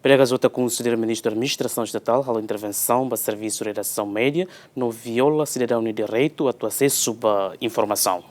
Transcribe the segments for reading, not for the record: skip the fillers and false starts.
Pregas outra considera ministro da Administração Estatal a intervenção para serviço de redação média não viola cidadão de direito a ter acesso à informação.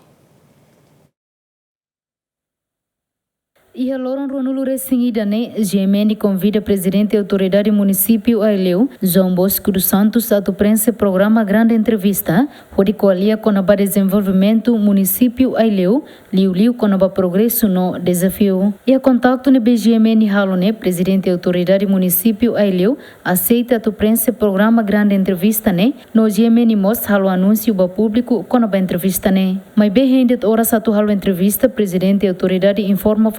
E a Loron Ronulo Recingida, né? GMN convida o presidente da autoridade município Aileu, João Bosco dos Santos, a prensa programa grande entrevista, onde coalia com o desenvolvimento município Aileu, liu com o progresso no desafio. E a contato no BGMN Halo, né? Presidente da autoridade município Aileu, aceita a prensa programa grande entrevista, né? No GMN Mos Halo anúncio para público com a entrevista, né? Mas bem ainda horas a Halo entrevista, presidente da autoridade informa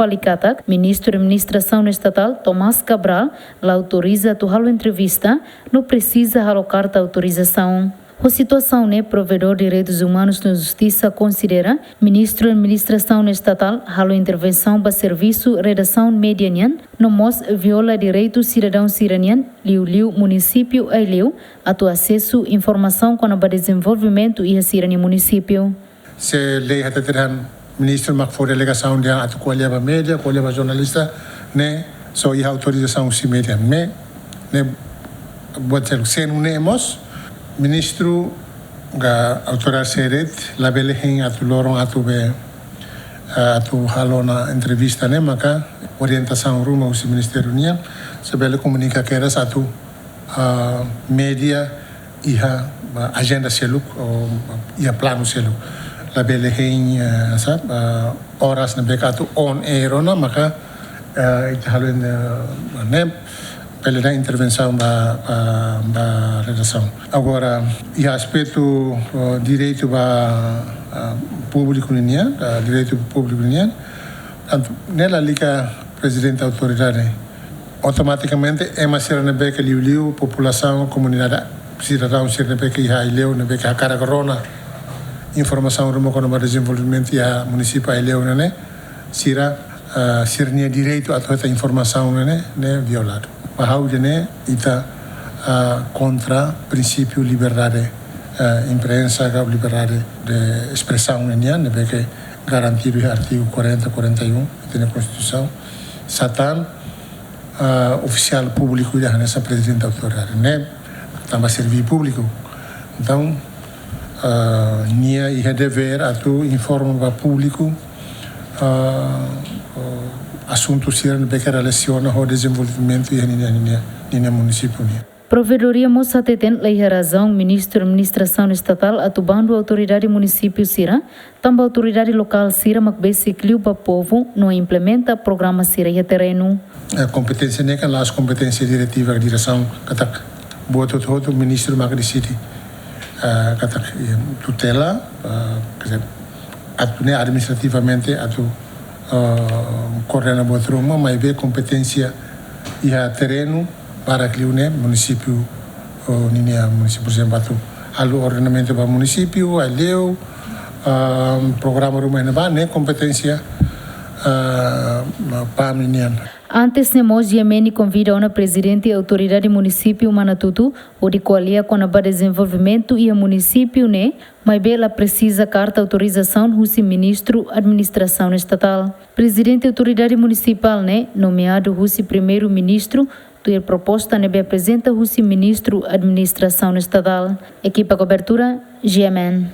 ministro da Administração Estatal, Tomás Cabral, lá autoriza a tua entrevista, não precisa a carta de autorização. A situação, né, provedor de direitos humanos na Justiça considera, ministro da Administração Estatal, a intervenção para serviço redação medianian, no mos viola direitos cidadãos iranian, liu município Aileu, a tu acesso informação com o desenvolvimento e a sirani município. Se lei ministro mak for delegação dia atu kolha ba media, kolha ba jornalista, né? So ia autorização si media, né? Buat senu ne emos ministro ga autorar seret labele hing atu lorong atu be atu halona entrevista né maka orientação rumah usi ministério nia sebele comunica kera satu media iha agenda seluk ia plano seluk labele hing horas na bekatu on air na maka ita halin nem pela da intervenção da redação. Agora, e aspecto direito público linha, direito público linha, nela liga presidente da autoridade, automaticamente é uma série de beca liu população, comunidade, cidadão, série de beca ia ileu, na beca cara corona, informação rumo com o desenvolvimento e a município ileu, né? Sira sirnia direito a toda informação, né? Violado. Bahau jene ita contra princípio liberdade imprensa, liberdade de expressão nenia, né, que garantido no artigo 40, 41 da Constituição. Satan oficial público já nessa presidente da autoridade, né, também serviço público. Então, nia e dever a tu informar público assuntos que relacionam ao desenvolvimento e no município. Provedoria Moça tem lei razão, ministro da Administração Estatal, atubando a autoridade município Sira, também a autoridade local Sira, mas basicamente para o povo não implementa programa Sira e terreno. A competência não é as competências diretivas, a direção, que boa todo o ministro Magri City, que tutela, administrativamente, correndo a botruma, mas vê competência e a terreno para que o município, por exemplo, o ordenamento para o município, a lei, programa rumeno, né, competência para a menina. Antes de nós, Yemeni convida a presidente da autoridade município Manatutu, onde coalia com o desenvolvimento e o município, né? Mas ela precisa carta autorização do ministro da Administração Estatal. Presidente da autoridade municipal, né? Nomeado o primeiro-ministro, a proposta ne apresenta o ministro da Administração Estatal. Equipa cobertura, GMN.